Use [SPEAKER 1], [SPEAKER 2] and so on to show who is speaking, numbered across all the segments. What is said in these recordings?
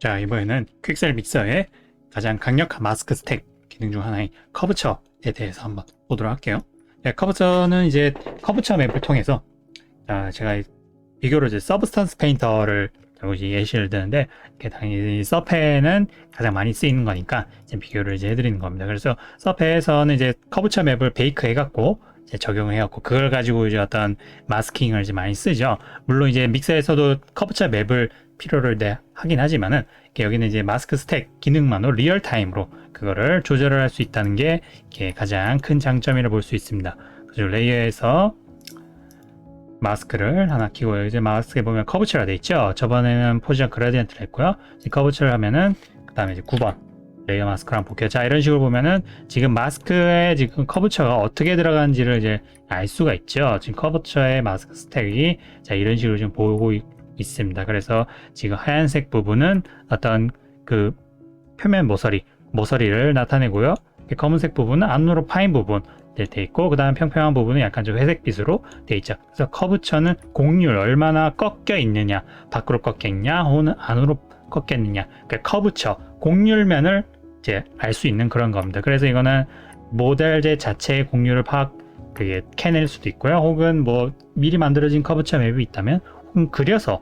[SPEAKER 1] 자, 이번에는 퀵셀 믹서의 가장 강력한 마스크 스택 기능 중 하나인 커브처에 대해서 한번 보도록 할게요. 네, 커브처는 이제 커브처 맵을 통해서 제가 비교로 이제 서브스턴스 페인터를 예시를 드는데, 당연히 서페는 가장 많이 쓰이는 거니까 이제 비교를 이제 해드리는 겁니다. 그래서 서페에서는 이제 커브처 맵을 베이크 해갖고 이제 적용을 해갖고 그걸 가지고 이제 어떤 마스킹을 이제 많이 쓰죠. 물론 이제 믹서에서도 커브처 맵을 필요를 하긴 하지만은 여기는 이제 마스크 스택 기능만으로 리얼타임으로 그거를 조절을 할 수 있다는 게 가장 큰 장점이라 볼 수 있습니다. 그래서 레이어에서 마스크를 하나 키고, 이제 마스크에 보면 커브처가 돼 있죠. 저번에는 포지션 그라디언트를 했고요. 커브처를 하면은 그 다음에 이제 9번 레이어 마스크를 한번 볼게요. 자, 이런 식으로 보면은 지금 마스크에 지금 커브처가 어떻게 들어가는지를 이제 알 수가 있죠. 지금 커브처의 마스크 스택이 자, 이런 식으로 지금 보고 있습니다. 그래서 지금 하얀색 부분은 어떤 그 표면 모서리를 나타내고요. 검은색 부분은 안으로 파인 부분 돼 있고, 그 다음 평평한 부분은 약간 좀 회색빛으로 돼 있죠. 그래서 커브처는 곡률 얼마나 꺾여 있느냐, 밖으로 꺾여 있냐 혹은 안으로 꺾여 있느냐, 그러니까 커브처 곡률면을 이제 알 수 있는 그런 겁니다. 그래서 이거는 모델제 자체의 곡률을 캐낼 수도 있고요. 혹은 뭐 미리 만들어진 커브처 맵이 있다면, 혹은 그려서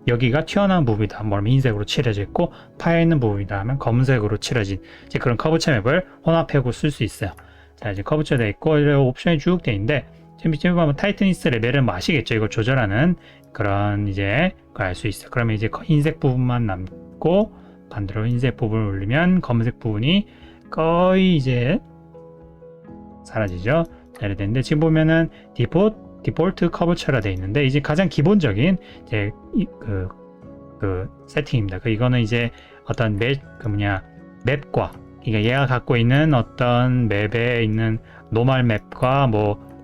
[SPEAKER 1] 여기가 튀어나온 부분이다 뭐 흰색으로 칠해져 있고 파여 있는 부분이다 하면 검은색으로 칠해진 이제 그런 커브처 맵을 혼합하고 쓸 수 있어요. 자, 이제 커브처 돼 있고 옵션이 쭉 돼 있는데, 지금 밑에 보면 타이트니스 레벨은 뭐 아시겠죠? 이걸 조절하는 그런 이제 걸 알 수 있어요. 그러면 이제 흰색 부분만 남고 반대로 흰색 부분을 올리면 검은색 부분이 거의 이제 사라지죠. 자, 이렇게 되는데, 지금 보면은 디폴트 커브처라 돼 있는데, 이제 가장 기본적인 이제 그 세팅입니다. 이거는 이제 어떤 맵과, 그러니까 얘가 갖고 있는 어떤 맵에 있는 노멀 맵과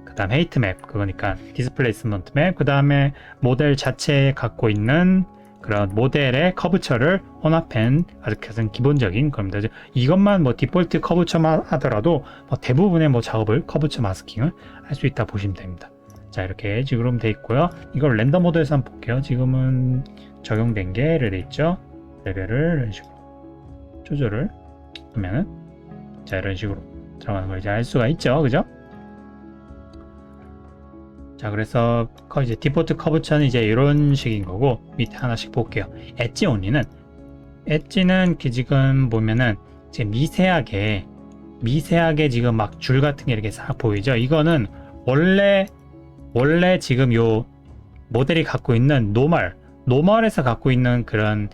[SPEAKER 1] 그 다음 헤이트 맵, 그거니까 디스플레이스먼트 맵, 그 다음에 모델 자체에 갖고 있는 그런 모델의 커브처를 혼합한 아주 가장 기본적인 겁니다. 이것만 디폴트 커브처만 하더라도 대부분의 작업을 커브처 마스킹을 할 수 있다 보시면 됩니다. 자, 이렇게 지금 돼 있고요. 이걸 렌더 모드에서 한번 볼게요. 지금은 적용된 게 돼 있죠. 레벨을 이런 식으로 조절을 하면은 자, 이런 식으로 들어가는 걸 이제 알 수가 있죠. 그죠? 자, 그래서 이제 디폴트 커브처는 이제 이런 식인 거고, 밑에 하나씩 볼게요. 엣지는 지금 보면은 지금 미세하게 지금 막 줄 같은 게 이렇게 싹 보이죠. 이거는 원래 지금 요 모델이 갖고 있는 노멀에서 갖고 있는 그런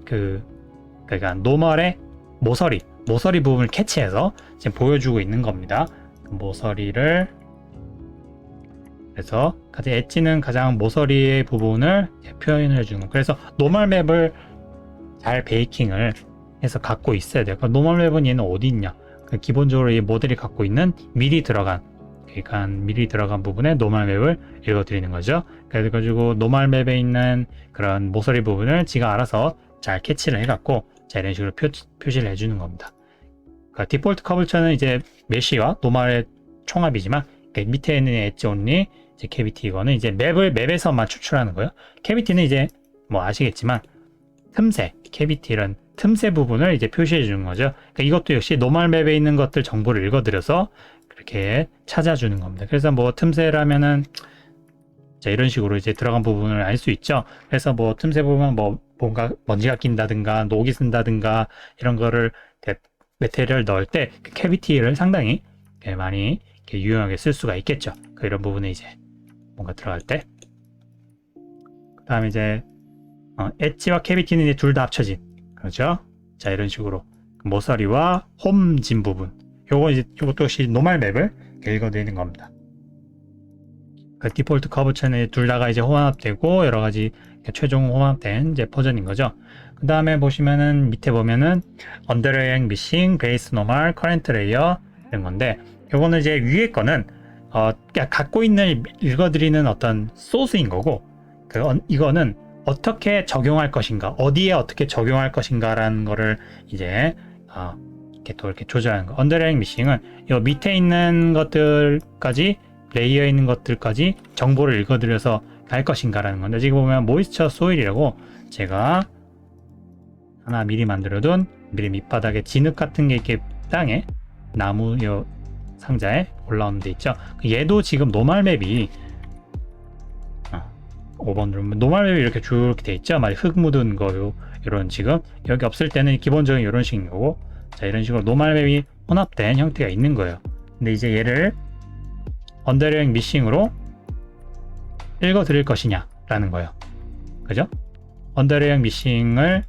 [SPEAKER 1] 그러니까 노멀의 모서리 부분을 캐치해서 지금 보여주고 있는 겁니다. 모서리를, 그래서 엣지는 가장 모서리의 부분을 표현을 해주는 거. 그래서 노멀 맵을 잘 베이킹을 해서 갖고 있어야 돼요. 노멀 맵은 얘는 어디 있냐? 기본적으로 이 모델이 갖고 있는 미리 들어간 부분에 노멀 맵을 읽어드리는 거죠. 그래가지고 노멀 맵에 있는 그런 모서리 부분을 지가 알아서 잘 캐치를 해갖고 자, 이런 식으로 표시를 해주는 겁니다. 디폴트 커브처는 이제 메쉬와 노멀의 총합이지만, 밑에 있는 엣지 온리, 이제 캐비티, 이거는 이제 맵에서만 추출하는 거예요. 캐비티는 이제 아시겠지만 캐비티 이런 틈새 부분을 이제 표시해 주는 거죠. 이것도 역시 노멀 맵에 있는 것들 정보를 읽어드려서 그렇게 찾아주는 겁니다. 그래서 틈새라면은 자, 이런 식으로 이제 들어간 부분을 알 수 있죠. 그래서 틈새 부분 뭔가 먼지가 낀다든가 녹이 쓴다든가 이런 거를 메테리얼 넣을 때 캐비티를 상당히 많이 유용하게 쓸 수가 있겠죠. 이런 부분에 이제 뭔가 들어갈 때, 그 다음에 이제 엣지와 캐비티는 이제 둘 다 합쳐진, 그렇죠. 자, 이런 식으로 모서리와 홈진 부분, 요것도 역시 노멀 맵을 읽어드리는 겁니다. 디폴트 커브처는 둘 다가 이제 혼합되고 여러 가지 최종 혼합된 이제 버전인 거죠. 그 다음에 보시면은 밑에 보면은 언더레이잉 미싱, 베이스 노멀, 커런트 레이어 이런 건데, 요거는 이제 위에 거는 갖고 있는 읽어드리는 어떤 소스인 거고, 이거는 어떻게 적용할 것인가, 어디에 어떻게 적용할 것인가라는 거를 이제 이렇게 조절하는 거. 언더레이잉 미싱은 요 밑에 있는 것들까지, 레이어에 있는 것들까지 정보를 읽어드려서 갈 것인가라는 건데, 지금 보면 모이스처 소일이라고 제가 하나 미리 만들어둔 미리 밑바닥에 진흙 같은 게 이렇게 땅에 나무 요 상자에 올라오는 데 있죠. 얘도 지금 노멀 맵이 5번 누르면 노멀 맵이 이렇게 쭉 돼 있죠. 막 흙 묻은 거 이런 지금 여기 없을 때는 기본적인 이런 식인 거고, 자 이런 식으로 노멀 맵이 혼합된 형태가 있는 거예요. 근데 이제 얘를 언더레이잉 미싱으로 읽어 드릴 것이냐 라는 거예요. 그죠? 언더레이잉 미싱을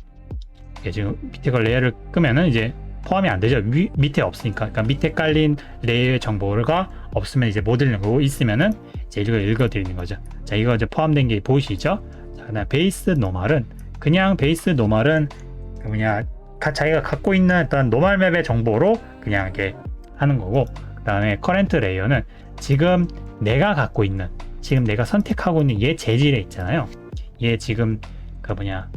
[SPEAKER 1] 지금 밑에 걸 레이어를 끄면은 이제 포함이 안 되죠. 밑에 없으니까. 그러니까 밑에 깔린 레이어의 정보가 없으면 이제 못 읽는 거고, 있으면은 이제 이걸 읽어 드리는 거죠. 자, 이거 이제 포함된 게 보이시죠? 자, 그다음 베이스 노멀은 그냥 베이스 노멀은 뭐냐 자기가 갖고 있는 어떤 노멀 맵의 정보로 그냥 이렇게 하는 거고, 그다음에 커런트 레이어는 지금 내가 갖고 있는, 지금 내가 선택하고 있는 얘 재질에 있잖아요. 얘 지금 그 뭐냐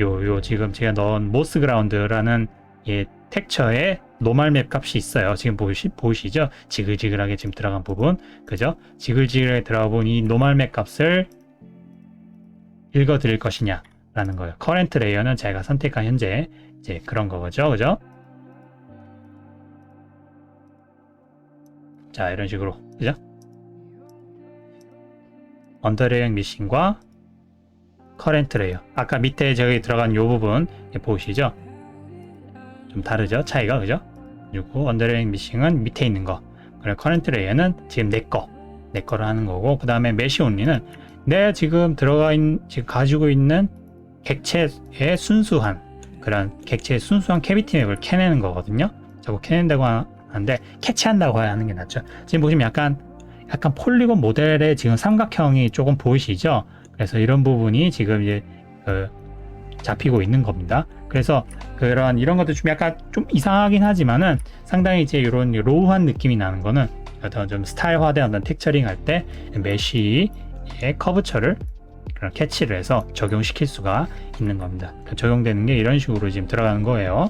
[SPEAKER 1] 요 지금 제가 넣은 모스 그라운드라는 얘 텍처에 노멀 맵 값이 있어요. 지금 보이시죠? 지글지글하게 지금 들어간 부분, 그죠? 지글지글하게 들어가 본 이 노멀 맵 값을 읽어 드릴 것이냐 라는 거예요. 커런트 레이어는 제가 선택한 현재 이제 그런 거죠, 그죠? 자, 이런 식으로, 그죠? 언더레이잉 미싱과 커런트 레이어, 아까 밑에 저기 들어간 요 부분 보이시죠? 좀 다르죠? 차이가, 그죠? 그리고 언더레이잉 미싱은 밑에 있는 거, 그리고 커런트 레이어는 지금 내 거를 하는 거고, 그 다음에 메시 온리는 내가 지금 지금 가지고 있는 객체의 순수한 그런 객체의 순수한 캐비티 맵을 캐내는 거거든요. 자꾸 캐낸다고 하는데 캐치한다고 하는 게 낫죠. 지금 보시면 약간 폴리곤 모델의 지금 삼각형이 조금 보이시죠? 그래서 이런 부분이 지금 이제 잡히고 있는 겁니다. 그래서 이런 것도 좀 약간 좀 이상하긴 하지만은 상당히 이제 이런 로우한 느낌이 나는 거는 어떤 좀 스타일화된 어떤 텍처링 할 때 메쉬의 커브처를 캐치를 해서 적용시킬 수가 있는 겁니다. 적용되는 게 이런 식으로 지금 들어가는 거예요.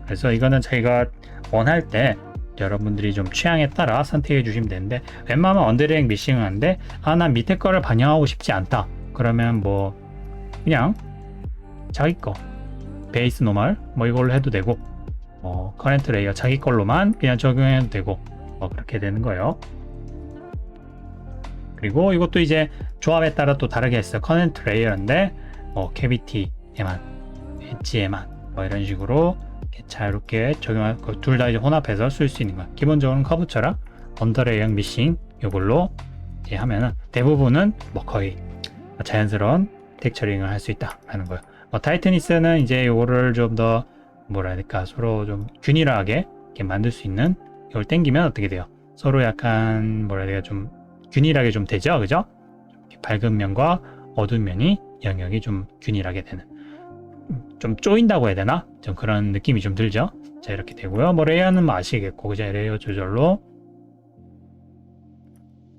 [SPEAKER 1] 그래서 이거는 자기가 원할 때 여러분들이 좀 취향에 따라 선택해 주시면 되는데, 웬만하면 언더레이잉 미싱을 하는데 난 밑에 거를 반영하고 싶지 않다 그러면 뭐 그냥 자기 거 베이스 노멀 뭐 이걸로 해도 되고, 커런트 레이어 자기 걸로만 그냥 적용해도 되고, 그렇게 되는 거예요. 그리고 이것도 이제 조합에 따라 또 다르게 했어요. 커런트 레이어인데 캐비티에만, 엣지에만 이런 식으로 자유롭게 적용할 거 둘 다 이제 혼합해서 쓸 수 있는 거야. 기본적으로는 커브처랑 언더레이잉 미싱 이걸로 이제 하면은 대부분은 거의 자연스러운 텍처링을 할 수 있다라는 거예요. 타이트니스는 이제 이거를 좀 더 뭐라 해야 될까, 서로 좀 균일하게 이렇게 만들 수 있는, 이걸 당기면 어떻게 돼요? 서로 약간 뭐라 해야 될까, 좀 균일하게 좀 되죠, 그죠? 밝은 면과 어두운 면이 영역이 좀 균일하게 되는, 좀 쪼인다고 해야 되나? 좀 그런 느낌이 좀 들죠? 자, 이렇게 되고요. 레이어는 아시겠고, 그죠? 레이어 조절로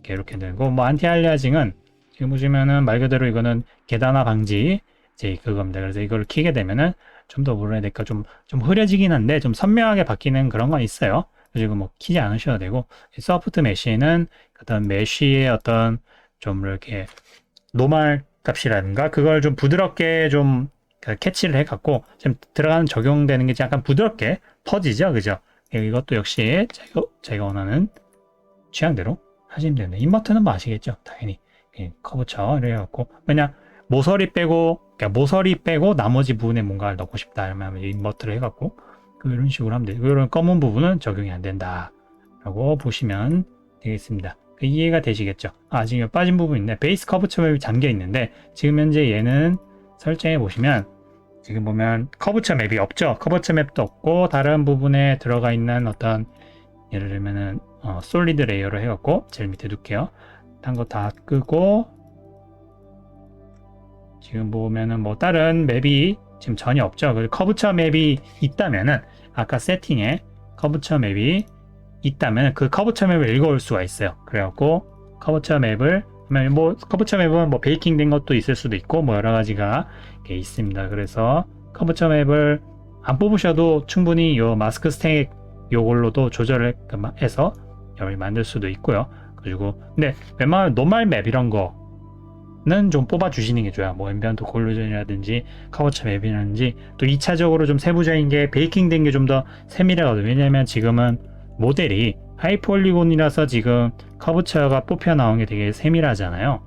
[SPEAKER 1] 이렇게 되고, 안티 알리아징은 지금 보시면은 말 그대로 이거는 계단화 방지 이제 그겁니다. 그래서 이걸 키게 되면은 좀 더 뭐라 해야 될까, 좀 흐려지긴 한데 좀 선명하게 바뀌는 그런 건 있어요. 그리고 키지 않으셔도 되고, 소프트 메쉬는 어떤 메쉬의 어떤 좀 이렇게 노멀 값이라든가 그걸 좀 부드럽게 좀 캐치를 해갖고 지금 들어가는 적용되는 게 약간 부드럽게 퍼지죠, 그죠? 이것도 역시 제가 원하는 취향대로 하시면 되는데, 인버터는 뭐 아시겠죠, 당연히 커브처 이래갖고, 그냥 모서리 빼고 나머지 부분에 뭔가를 넣고 싶다 하면 인버터를 해갖고 이런 식으로 하면 돼요. 이런 검은 부분은 적용이 안 된다 라고 보시면 되겠습니다. 이해가 되시겠죠? 지금 빠진 부분이 있네. 베이스 커브처 맵이 잠겨 있는데 지금 현재 얘는 설정해 보시면 지금 보면 커브처 맵이 없죠. 커브처 맵도 없고, 다른 부분에 들어가 있는 어떤, 예를 들면은 솔리드 레이어로 해갖고 제일 밑에 둘게요. 딴 거 다 끄고, 지금 보면은 다른 맵이 지금 전혀 없죠. 커브처 맵이 있다면은, 아까 세팅에 커브처 맵이 있다면 그 커브처 맵을 읽어올 수가 있어요. 그래갖고 커브처 맵을, 커브처 맵은 베이킹 된 것도 있을 수도 있고 여러 가지가 있습니다. 그래서 커브처 맵을 안 뽑으셔도 충분히 요 마스크 스택 요걸로도 조절을 해서 만들 수도 있고요. 그리고 근데 웬만하면 노멀 맵 이런 거는 좀 뽑아주시는 게 좋아요. 뭐 앰비언트 콜루전이라든지 커버처 맵이라든지, 또 2차적으로 좀 세부적인 게 베이킹된 게 좀 더 세밀하거든요. 왜냐면 지금은 모델이 하이폴리곤이라서 지금 커브처가 뽑혀 나온 게 되게 세밀하잖아요.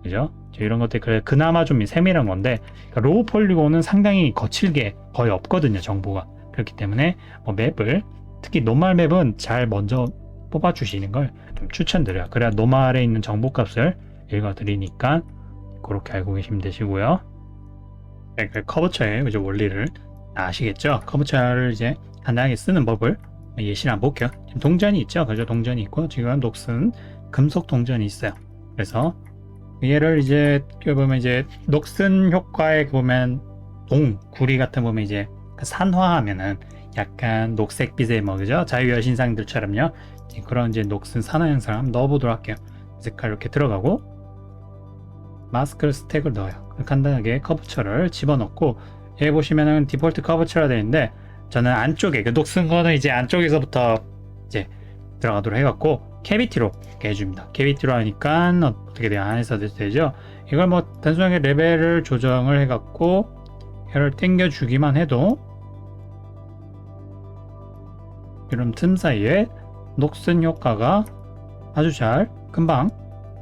[SPEAKER 1] 그죠? 이런 것들 그나마 좀 세밀한 건데, 그러니까 로우 폴리곤은 상당히 거칠게 거의 없거든요, 정보가. 그렇기 때문에 뭐 맵을, 특히 노멀 맵은 잘 먼저 뽑아주시는 걸 좀 추천드려요. 그래야 노멀에 있는 정보값을 읽어드리니까 그렇게 알고 계시면 되시고요. 네, 그 커브처의 그죠, 원리를 아시겠죠? 커브처를 이제 간단하게 쓰는 법을 예시를 한번 볼게요. 지금 동전이 있죠? 그죠? 동전이 있고, 지금 녹슨 금속 동전이 있어요. 그래서 얘를 이제 보면 이제 녹슨 효과에 보면 구리 같은 보면 이제 산화하면은 약간 녹색빛의 뭐 그죠? 자유여신상들처럼요. 그런 이제 녹슨 산화 현상을 한번 넣어보도록 할게요. 색깔 이렇게 들어가고 마스크 스택을 넣어요. 간단하게 커브처를 집어넣고, 여기 보시면은 디폴트 커브처가 되어 있는데, 저는 안쪽에 그 녹슨 거는 이제 안쪽에서부터 이제 들어가도록 해갖고 캐비티로 이렇게 해줍니다. 캐비티로 하니까 어떻게 돼요? 안에서 되죠? 이걸 뭐 단순하게 레벨을 조정을 해갖고 혀를 당겨주기만 해도 이런 틈 사이에 녹슨 효과가 아주 잘 금방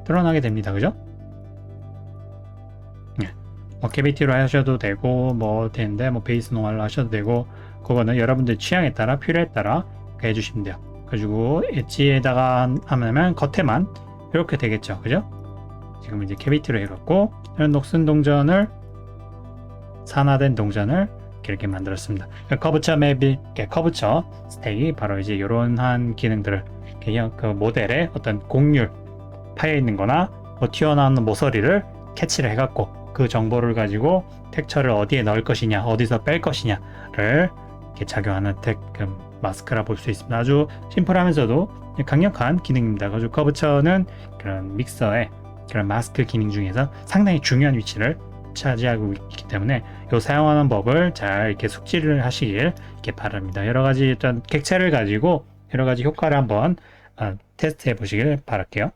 [SPEAKER 1] 드러나게 됩니다. 그죠? 뭐 캐비티로 하셔도 되고 뭐 되는데, 뭐 베이스 노멀로 하셔도 되고, 그거는 여러분들 취향에 따라, 필요에 따라 해주시면 돼요. 그리고 엣지에다가 하면 겉에만 이렇게 되겠죠. 그죠? 지금 이제 캐비티로 해갖고 이런 녹슨 동전을, 산화된 동전을 이렇게 만들었습니다. 커브처 맵이, 커브처 스택이 바로 이제 이런 한 기능들을 그냥 그 모델의 어떤 곡률 파여 있는 거나 뭐 튀어나오는 모서리를 캐치를 해갖고 그 정보를 가지고 텍처를 어디에 넣을 것이냐, 어디서 뺄 것이냐를 이렇게 작용하는 마스크라 볼 수 있습니다. 아주 심플하면서도 강력한 기능입니다. 그래서 커브처는 그런 믹서의 그런 마스크 기능 중에서 상당히 중요한 위치를 차지하고 있기 때문에 이 사용하는 법을 잘 이렇게 숙지를 하시길 이렇게 바랍니다. 여러 가지 일단 객체를 가지고 여러 가지 효과를 한번 테스트해 보시길 바랄게요.